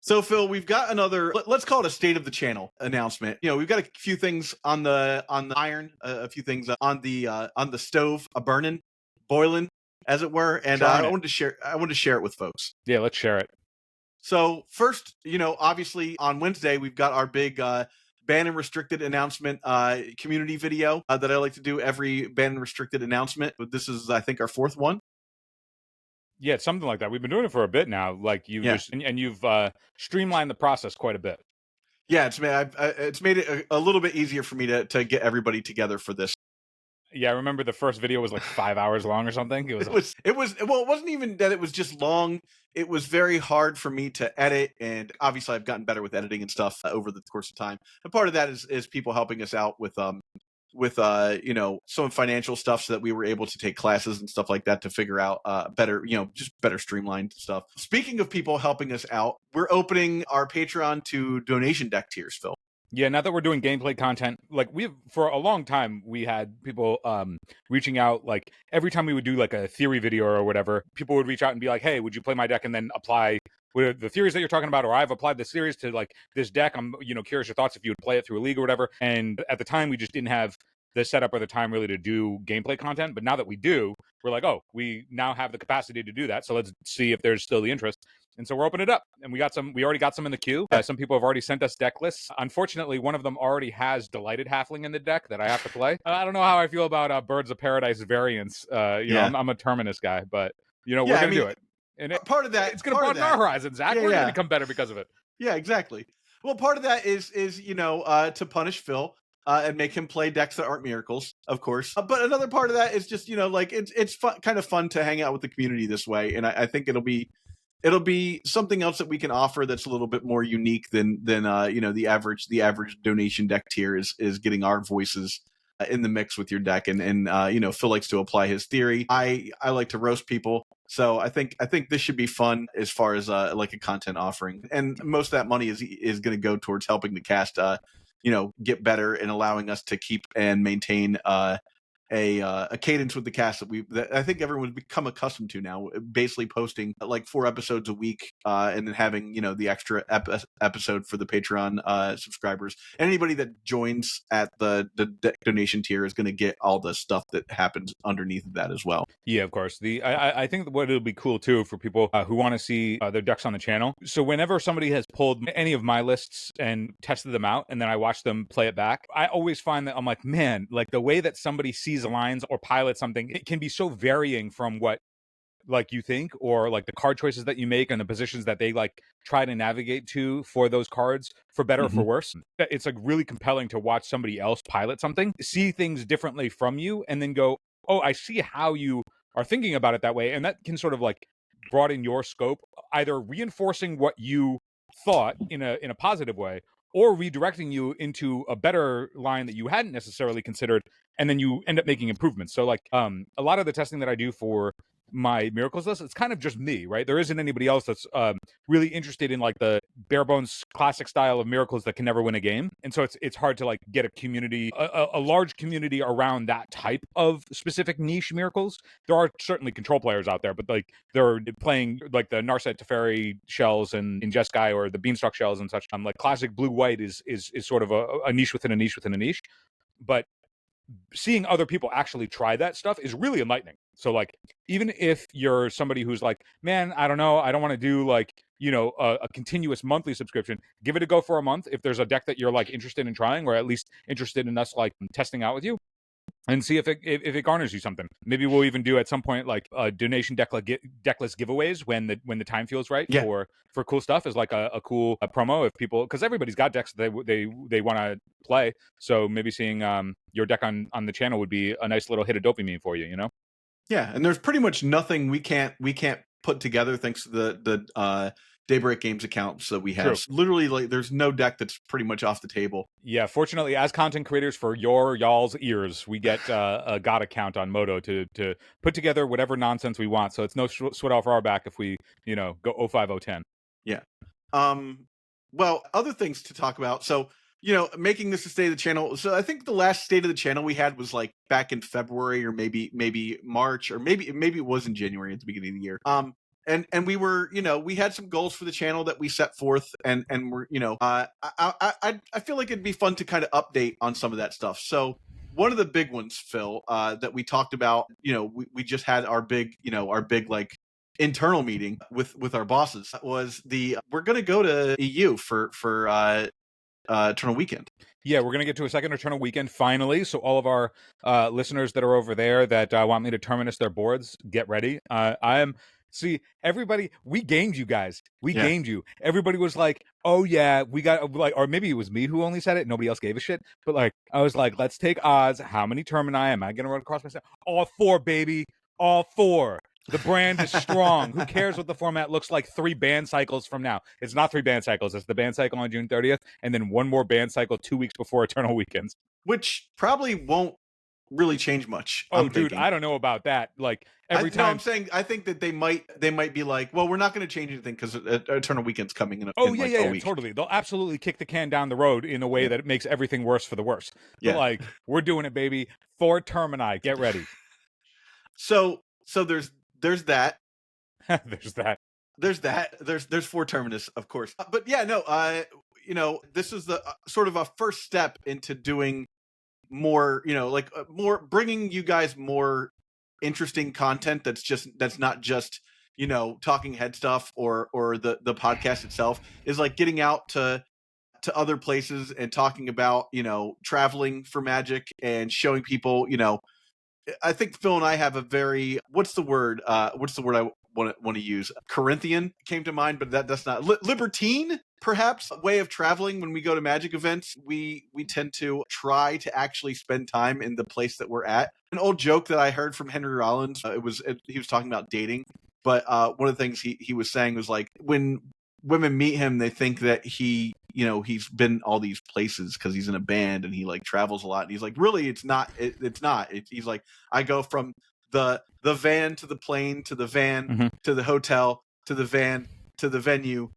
So Phil, we've got another. Let's call it a state of the channel announcement. We've got a few things on the iron, a few things on the stove, a burning, boiling, as it were, and I wanted to share. I wanted to share it with folks. Yeah, let's share it. So first, obviously on Wednesday we've got our big ban and restricted announcement community video that I like to do every ban and restricted announcement. But this is, I think, our fourth one. Yeah, it's something like that. We've been doing it for a bit now. Like you've streamlined the process quite a bit. Yeah, it's made it a little bit easier for me to get everybody together for this. Yeah, I remember the first video was like 5 hours long or something. It was well, it wasn't even that it was just long. It was very hard for me to edit, and obviously I've gotten better with editing and stuff over the course of time. And part of that is people helping us out with some financial stuff, so that we were able to take classes and stuff like that to figure out better, just better streamlined stuff. Speaking of people helping us out, we're opening our Patreon to donation deck tiers, Phil. Yeah, now that we're doing gameplay content, like for a long time, we had people reaching out. Like every time we would do like a theory video or whatever, people would reach out and be like, "Hey, would you play my deck and then apply the theories that you're talking about?" Or I've applied the series to like this deck. I'm curious your thoughts if you would play it through a league or whatever. And at the time, we just didn't have the setup or the time really to do gameplay content. But now that we do, we're like, oh, we now have the capacity to do that. So let's see if there's still the interest. And so we're opening it up, and we already got some in the queue. Some people have already sent us deck lists. Unfortunately, one of them already has Delighted Halfling in the deck that I have to play. I don't know how I feel about Birds of Paradise variants. I'm a Terminus guy, but we're going to do it. And part of that, it's going to broaden our horizons, Zach. We're going to become better because of it. Yeah, exactly. Well, part of that is to punish Phil. And make him play decks that aren't miracles, of course. But another part of that is just, it's fun, kind of fun to hang out with the community this way. And I think it'll be something else that we can offer that's a little bit more unique than the average donation deck tier is getting our voices in the mix with your deck. And Phil likes to apply his theory. I like to roast people. So I think this should be fun as far as like a content offering. And most of that money is going to go towards helping the cast get better and allowing us to keep and maintain a cadence with the cast that I think everyone's become accustomed to now, basically posting like 4 episodes a week, and then having the extra episode for the Patreon subscribers. And anybody that joins at the donation tier is going to get all the stuff that happens underneath of that as well. Yeah, of course. I think what it'll be cool too for people who want to see their decks on the channel. So whenever somebody has pulled any of my lists and tested them out, and then I watch them play it back, I always find that I'm like, man, like the way that somebody sees lines or pilots something, it can be so varying from what like you think, or like the card choices that you make and the positions that they like try to navigate to for those cards, for better or for worse. It's like really compelling to watch somebody else pilot something, see things differently from you, and then go, oh, I see how you are thinking about it that way. And that can sort of like broaden your scope, either reinforcing what you thought in a positive way, or redirecting you into a better line that you hadn't necessarily considered, and then you end up making improvements. So like a lot of the testing that I do for my miracles list, it's kind of just me, right? There isn't anybody else that's really interested in like the bare bones classic style of miracles that can never win a game. And so it's hard to like get a community, a large community around that type of specific niche miracles. There are certainly control players out there, but like they're playing like the Narset Teferi shells and in Jeskai or the Beanstalk shells and such. Like classic blue white is sort of a niche within a niche within a niche. But seeing other people actually try that stuff is really enlightening. So like, even if you're somebody who's like, man, I don't know, I don't want to do like, a continuous monthly subscription, give it a go for a month. If there's a deck that you're like interested in trying, or at least interested in us like testing out with you, and see if it garners you something. Maybe we'll even do at some point like donation deck list giveaways when the time feels right for cool stuff, is like a cool promo if people, because everybody's got decks that they want to play. So maybe seeing your deck on the channel would be a nice little hit of dopamine for you, Yeah, and there's pretty much nothing we can't put together thanks to the Daybreak Games accounts that we have. So literally, like, there's no deck that's pretty much off the table. Yeah, fortunately, as content creators, for y'all's ears, we get a God account on Moto to put together whatever nonsense we want. So it's no sweat off our back if we, go 05, 010. Yeah. Well, other things to talk about. So, making this a state of the channel. So I think the last state of the channel we had was like back in February, or maybe March, or maybe it was in January at the beginning of the year. and we were, we had some goals for the channel that we set forth, and we're, I feel like it'd be fun to kind of update on some of that stuff. So one of the big ones, Phil, that we talked about, we just had our big, like internal meeting with our bosses, was we're going to go to EU for Eternal Weekend. Yeah, we're going to get to a second Eternal Weekend finally. So all of our listeners that are over there that want me to terminus their boards, get ready. See, everybody, we gamed you guys. We gamed you. Everybody was like, oh yeah, we got, like, or maybe it was me who only said it. Nobody else gave a shit. But like, I was like, let's take odds. How many termini am I going to run across myself? All 4, baby. All 4. The brand is strong. Who cares what the format looks like 3 band cycles from now? It's not 3 band cycles. It's the band cycle on June 30th, and then one more band cycle 2 weeks before Eternal Weekends. Which probably won't really change much. Oh, dude, I don't know about that. Like, every time. No, I'm saying, I think that they might be like, well, we're not going to change anything because Eternal Weekend's coming in. Oh, yeah, a week. Totally. They'll absolutely kick the can down the road in a way that it makes everything worse for the worse. But like, we're doing it, baby. 4 termini. Get ready. So there's that. There's that. There's 4 terminus, of course. But yeah, no, this is the sort of a first step into doing more, more, bringing you guys more interesting content that's not just, talking head stuff or the podcast itself, is like getting out to other places and talking about, traveling for Magic and showing people, I think Phil and I have a very, what's the word I want to use? Corinthian came to mind, but that's not libertine, perhaps, way of traveling. When we go to Magic events, we tend to try to actually spend time in the place that we're at. An old joke that I heard from Henry Rollins, he was talking about dating, but one of the things he was saying was like, when women meet him, they think that he's been all these places because he's in a band and he like travels a lot. And he's like, really, it's not. He's like, I go from the van to the plane to the van to the hotel to the van to the venue,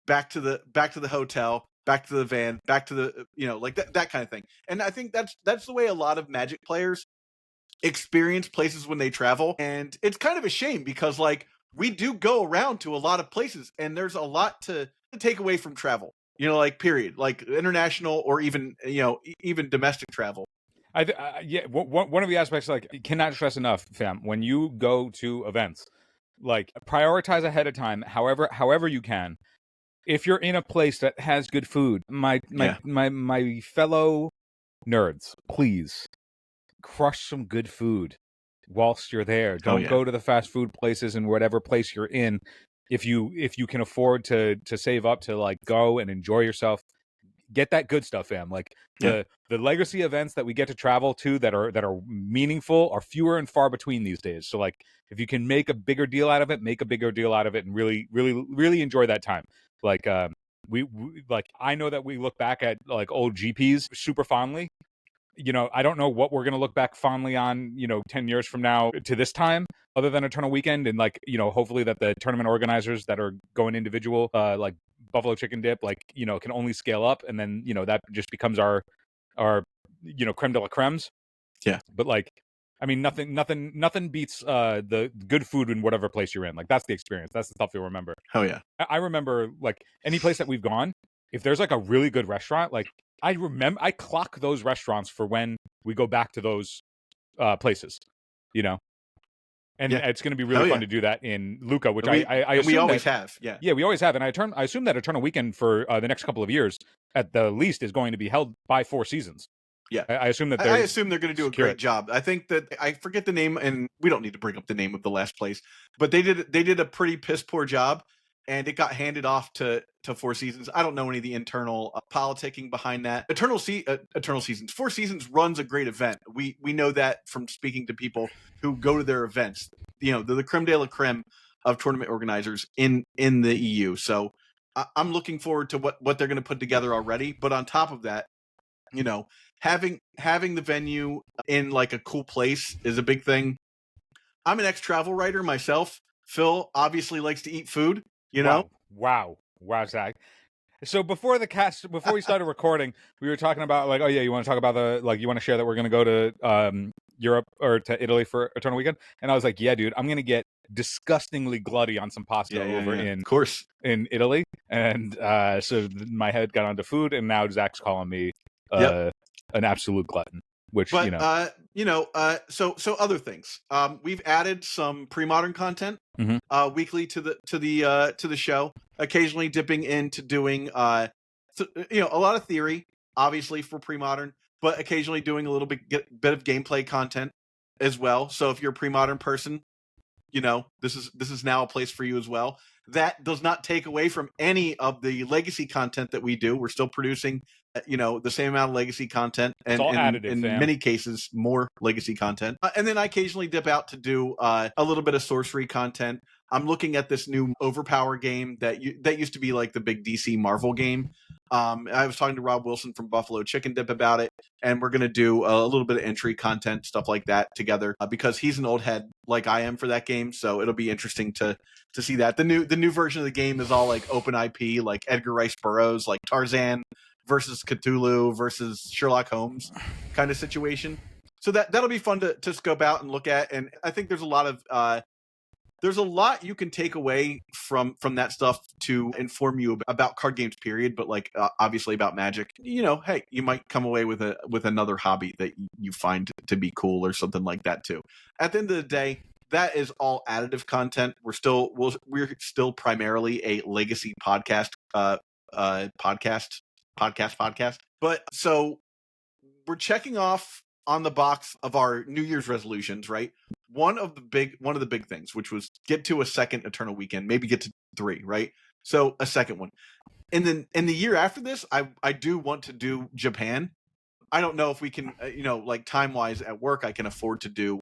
back to the hotel, back to the van, back to the like that kind of thing. And I think that's the way a lot of Magic players experience places when they travel. And it's kind of a shame because like we do go around to a lot of places and there's a lot to take away from travel. Like period, like international or even even domestic travel. Yeah, one of the aspects, like, cannot stress enough, fam, when you go to events, like, prioritize ahead of time, however you can. If you're in a place that has good food, my fellow nerds, please crush some good food whilst you're there. Don't go to the fast food places in whatever place you're in. If you can afford to save up to like go and enjoy yourself, get that good stuff, fam. Like the legacy events that we get to travel to that are meaningful are fewer and far between these days. So like, if you can make a bigger deal out of it, make a bigger deal out of it, and really, really, really enjoy that time. Like we like, I know that we look back at like old GPs super fondly. I don't know what we're going to look back fondly on, 10 years from now to this time, other than Eternal Weekend. And like, hopefully that the tournament organizers that are going individual, like Buffalo Chicken Dip, like, can only scale up. And then, that just becomes our creme de la cremes. Yeah. But like, I mean, nothing beats the good food in whatever place you're in. Like, that's the experience. That's the stuff you'll remember. Oh yeah. I remember like any place that we've gone, if there's like a really good restaurant, like I clock those restaurants for when we go back to those places, and it's going to be really fun to do that in Luca, which I assume we always have. Yeah, we always have. And I assume that Eternal Weekend for the next couple of years, at the least, is going to be held by 4 seasons. Yeah, I assume that I assume they're going to do a great job. I think that I forget the name, and we don't need to bring up the name of the last place, but they did a pretty piss poor job, and it got handed off to 4 Seasons. I don't know any of the internal politicking behind that. Eternal Seasons, 4 Seasons runs a great event. We know that from speaking to people who go to their events. They're the creme de la creme of tournament organizers in the EU. So I'm looking forward to what they're going to put together already. But on top of that, having the venue in like a cool place is a big thing. I'm an ex-travel writer myself. Phil obviously likes to eat food. Wow, Zach. So before we started recording, we were talking about like, oh yeah, you want to talk about you want to share that we're going to go to Europe or to Italy for Eternal Weekend, and I was like, yeah, dude, I'm gonna get disgustingly glutty on some pasta over Of course. in Italy, and so my head got onto food, and now Zach's calling me Yep. an absolute glutton. Which But so other things. We've added some pre-modern content Mhm. weekly to the show. Occasionally dipping into doing a lot of theory, obviously for pre-modern, but occasionally doing a little bit of gameplay content as well. So if you're a pre-modern person, this is now a place for you as well. That does not take away from any of the legacy content that we do. We're still producing the same amount of legacy content, It's and all additive, in fam. many cases more legacy content, and then I occasionally dip out to do a little bit of sorcery content. I'm looking at this new Overpower game that used to be like the big DC Marvel game. I was talking to Rob Wilson from Buffalo Chicken Dip about it, and we're going to do a little bit of entry content, stuff like that together, because he's an old head like I am for that game. So it'll be interesting to see that. The new version of the game is all like open IP, like Edgar Rice Burroughs, like Tarzan versus Cthulhu versus Sherlock Holmes kind of situation. So that'll be fun to scope out and look at. And I think there's a lot you can take away from that stuff to inform you about card games, period. But like obviously about Magic, hey, you might come away with another hobby that you find to be cool or something like that too. At the end of the day, that is all additive content. We're still primarily a legacy podcast, podcast. But so we're checking off on the box of our New Year's resolutions, right? One of the big things, which was get to a second Eternal Weekend, maybe get to 3, right? So a second one. And then in the year after this, I do want to do Japan. I don't know if we can, like time-wise at work, I can afford to do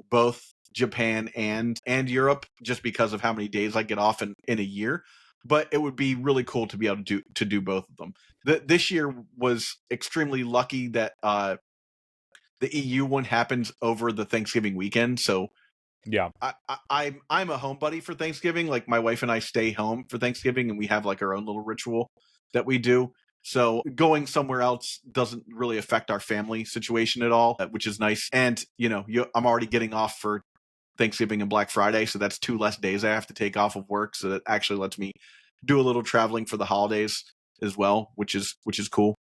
both Japan and Europe just because of how many days I get off in a year. But it would be really cool to be able to do both of them. This year was extremely lucky that the EU one happens over the Thanksgiving weekend. So Yeah. I'm a homebody for Thanksgiving. Like my wife and I stay home for Thanksgiving, and we have like our own little ritual that we do. So going somewhere else doesn't really affect our family situation at all, which is nice. And I'm already getting off for Thanksgiving and Black Friday, so that's 2 less days I have to take off of work. So that actually lets me do a little traveling for the holidays as well, which is cool.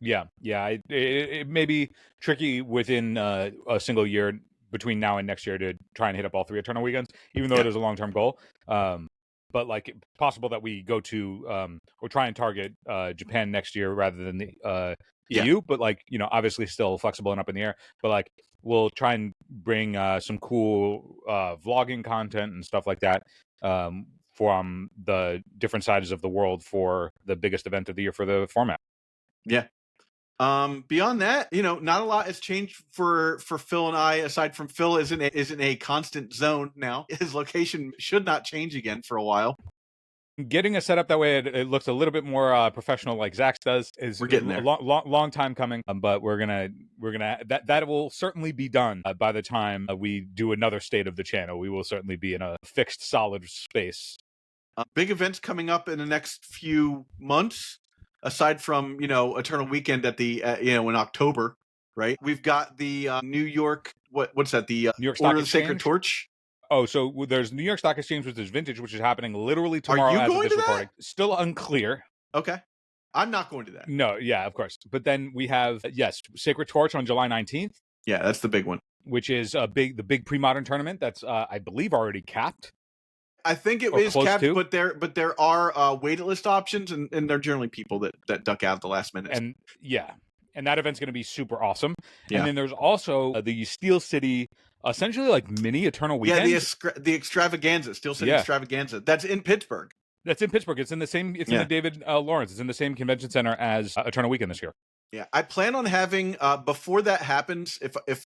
Yeah. It may be tricky within a single year between now and next year to try and hit up all 3 Eternal Weekends, even though it is a long-term goal. But like it's possible that we go to or try and target Japan next year rather than the EU. But like obviously still flexible and up in the air. But like we'll try and bring some cool vlogging content and stuff like that from the different sides of the world for the biggest event of the year for the format. Yeah. Beyond that, not a lot has changed for Phil and I, aside from Phil is in a constant zone now. His location should not change again for a while. Getting it set up that way, it looks a little bit more professional, like Zach's does. We're getting there. A long time coming, but we're gonna that will certainly be done by the time we do another state of the channel. We will certainly be in a fixed, solid space. Big events coming up in the next few months. Aside from Eternal Weekend at the in October, right? We've got the New York. What's that? The New York Stock Order of the Sacred Exchange? Torch. Oh, so there's New York Stock Exchange, which is Vintage, which is happening literally tomorrow. Are you as going of this to that? recording. Still unclear. Okay, I'm not going to that. No, yeah, of course. But then we have Sacred Torch on July 19th. Yeah, that's the big one. Which is the big pre-modern tournament that's I believe already capped. I think it is capped, but there are wait list options, and they're generally people that duck out at the last minute. And and that event's going to be super awesome. Yeah. And then there's also the Steel City, essentially like mini Eternal Weekend. Yeah, the extravaganza, Steel City extravaganza. That's in Pittsburgh. That's in Pittsburgh. It's in the same. It's in the David Lawrence. It's in the same convention center as Eternal Weekend this year. Yeah, I plan on having before that happens, if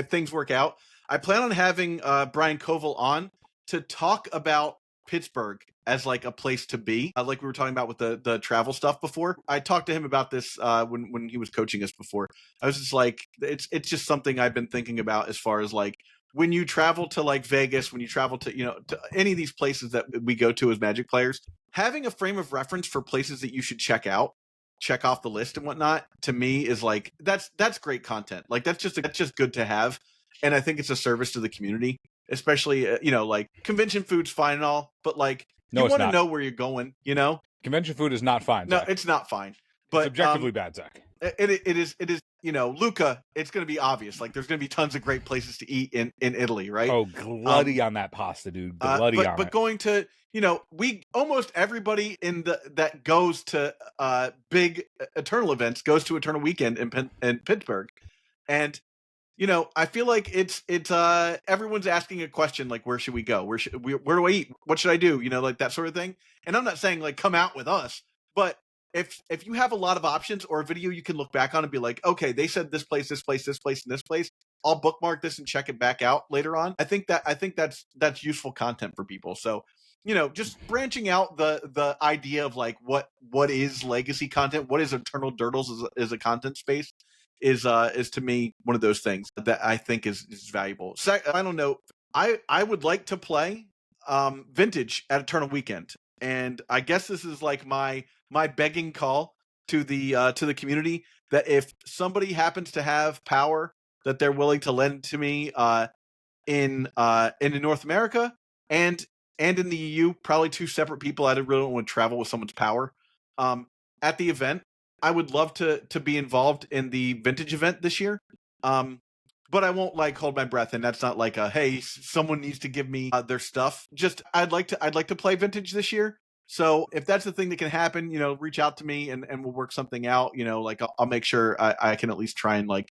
things work out, I plan on having Brian Koval on to talk about Pittsburgh as like a place to be, like we were talking about with the travel stuff before. I talked to him about this when he was coaching us before. I was just like, it's just something I've been thinking about as far as like when you travel to like Vegas, when you travel to to any of these places that we go to as Magic players, having a frame of reference for places that you should check out check off the list and whatnot, to me is like that's great content. Like that's just good to have, and I think it's a service to the community, especially like convention food's fine and all, but like No, you it's want to not. know where you're going. Convention food is not fine, No, Zach. it's not fine, It's but objectively bad, Zach. it is Luca, it's going to be obvious, like there's going to be tons of great places to eat in Italy, right? Oh, glutty on that pasta, dude. Glutty on but it. going to we almost everybody that goes to big Eternal events goes to Eternal Weekend in Pittsburgh, and I feel like it's everyone's asking a question like, where should we go, where do I eat, what should I do, like that sort of thing. And I'm not saying like come out with us, but if you have a lot of options or a video you can look back on and be like, okay, they said this place, this place, this place, and this place, I'll bookmark this and check it back out later on. I think that's useful content for people. So just branching out the idea of like what is legacy content, what is Eternal Durdles as a content space, is to me one of those things that I think is valuable. Final note, I would like to play Vintage at Eternal Weekend, and I guess this is like my begging call to the community, that if somebody happens to have power that they're willing to lend to me in North America and in the EU, probably two separate people. I really don't want to travel with someone's power at the event. I would love to be involved in the Vintage event this year. But I won't like hold my breath, and that's not like a hey, someone needs to give me their stuff. Just I'd like to play Vintage this year. So if that's the thing that can happen, reach out to me and we'll work something out. Like I'll make sure I can at least try and like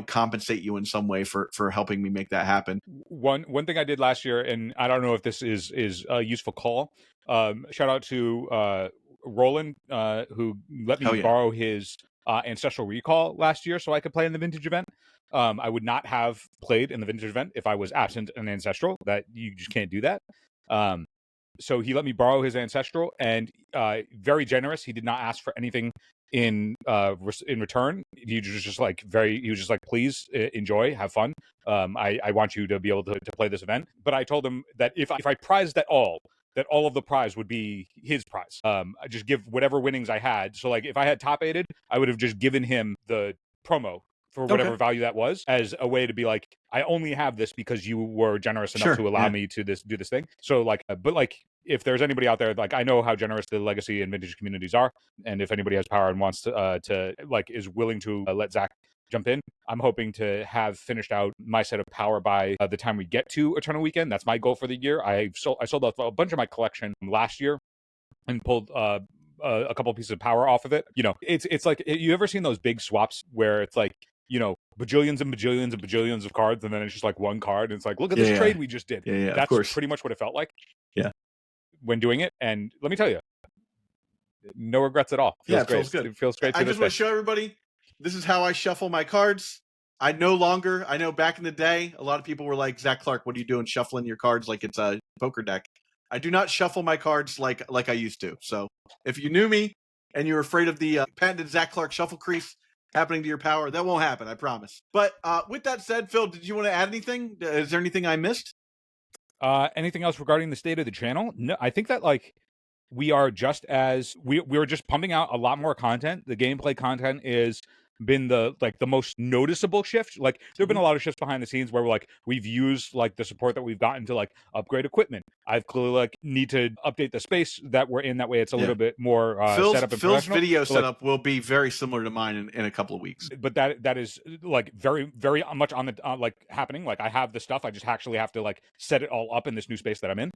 compensate you in some way for helping me make that happen. One thing I did last year, and I don't know if this is a useful call. Shout out to Roland, who let me borrow his Ancestral Recall last year so I could play in the Vintage event. I would not have played in the Vintage event if I was absent an Ancestral. That you just can't do that. So he let me borrow his Ancestral, and very generous. He did not ask for anything in return. He was just like please enjoy, have fun. I want you to be able to play this event. But I told him that if I prized at all, that all of the prize would be his prize. I just give whatever winnings I had. So like if I had top aided, I would have just given him the promo for whatever value that was, as a way to be like, I only have this because you were generous enough to allow me to do this thing. So like, but like, if there's anybody out there, like I know how generous the Legacy and Vintage communities are, and if anybody has power and wants to like is willing to let Zach jump in, I'm hoping to have finished out my set of power by the time we get to Eternal Weekend. That's my goal for the year. I sold a bunch of my collection last year and pulled a couple pieces of power off of it. It's like, you ever seen those big swaps where it's like, bajillions and bajillions and bajillions of cards, and then it's just like one card, and it's like, look at this trade we just did. Yeah, that's pretty much what it felt like. Yeah. When doing it, and let me tell you, no regrets at all. It feels good. It feels great. I just want to show everybody, this is how I shuffle my cards. I know back in the day, a lot of people were like, Zach Clark, what are you doing shuffling your cards like it's a poker deck? I do not shuffle my cards like I used to. So if you knew me and you're afraid of the patented Zach Clark shuffle crease happening to your power, that won't happen, I promise. But with that said, Phil, did you want to add anything? Is there anything I missed? Anything else regarding the state of the channel? No, I think that like we are just as we're just pumping out a lot more content. The gameplay content is been the most noticeable shift. Like there have been a lot of shifts behind the scenes where we've used like the support that we've gotten to like upgrade equipment. I've clearly like need to update the space that we're in, that way it's a little bit more set up and Phil's video setup like, will be very similar to mine in a couple of weeks. But that is like very very much on the like happening. Like I have the stuff, I just actually have to like set it all up in this new space that I'm in.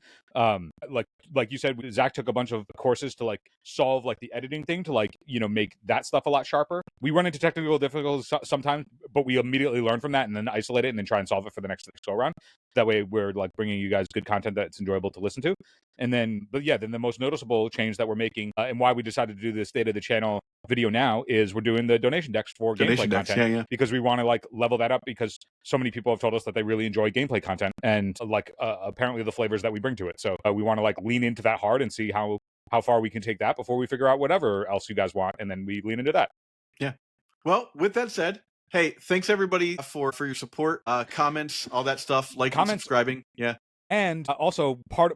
Like you said, Zach took a bunch of courses to like solve like the editing thing to like make that stuff a lot sharper. We run into technical difficulties sometimes, but we immediately learn from that and then isolate it and then try and solve it for the next go around. That way we're like bringing you guys good content that's enjoyable to listen to. And then then the most noticeable change that we're making and why we decided to do the state of the channel video now is we're doing the donation decks for gameplay content. Because we want to like level that up, because so many people have told us that they really enjoy gameplay content and like apparently the flavors that we bring to it. So we want to like lean into that hard and see how far we can take that before we figure out whatever else you guys want, and then we lean into that. Yeah. Well, with that said, hey, thanks everybody for your support, comments, all that stuff, like, comments, and subscribing. Yeah. And also part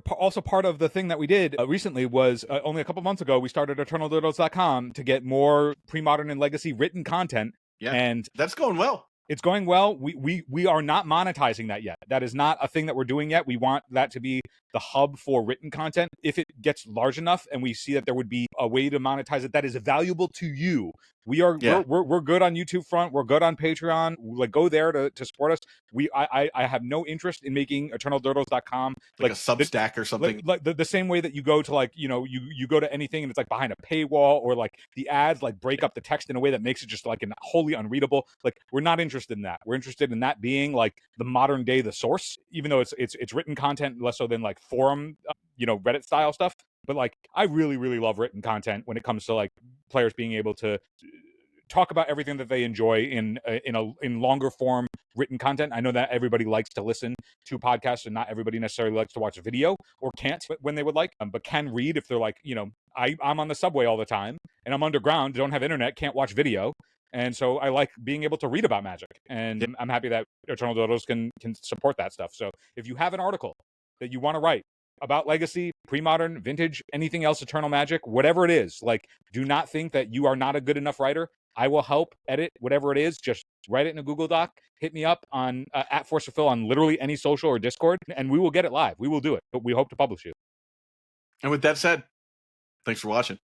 of the thing that we did recently was only a couple months ago we started EternalDoodles.com to get more pre-modern and legacy written content. Yeah, and that's going well. it's going well. We are not monetizing that yet. That is not a thing that we're doing yet. We want that to be the hub for written content. If it gets large enough and we see that there would be a way to monetize it that is valuable to you, we're good on YouTube front. We're good on Patreon. Like, go there to support us. I have no interest in making EternalDoodles.com like a Substack or something. Like the same way that you go to, like, you go to anything and it's like behind a paywall, or like the ads like break up the text in a way that makes it just like wholly unreadable. Like, we're not interested in that. We're interested in that being like the modern day The Source, even though it's written content less so than like forum, Reddit style stuff. But like, I really, really love written content when it comes to like players being able to talk about everything that they enjoy in longer form written content. I know that everybody likes to listen to podcasts, and not everybody necessarily likes to watch a video, or can't when they would like, but can read if they're like, I'm on the subway all the time and I'm underground, don't have internet, can't watch video. And so I like being able to read about Magic, and I'm happy that Eternal Dodos can support that stuff. So if you have an article that you want to write about legacy, pre-modern, vintage, anything else, Eternal Magic, whatever it is, like, do not think that you are not a good enough writer. I will help edit whatever it is. Just write it in a Google Doc. Hit me up on at Force of Phil on literally any social or Discord, and we will get it live. We will do it, but we hope to publish you. And with that said, thanks for watching.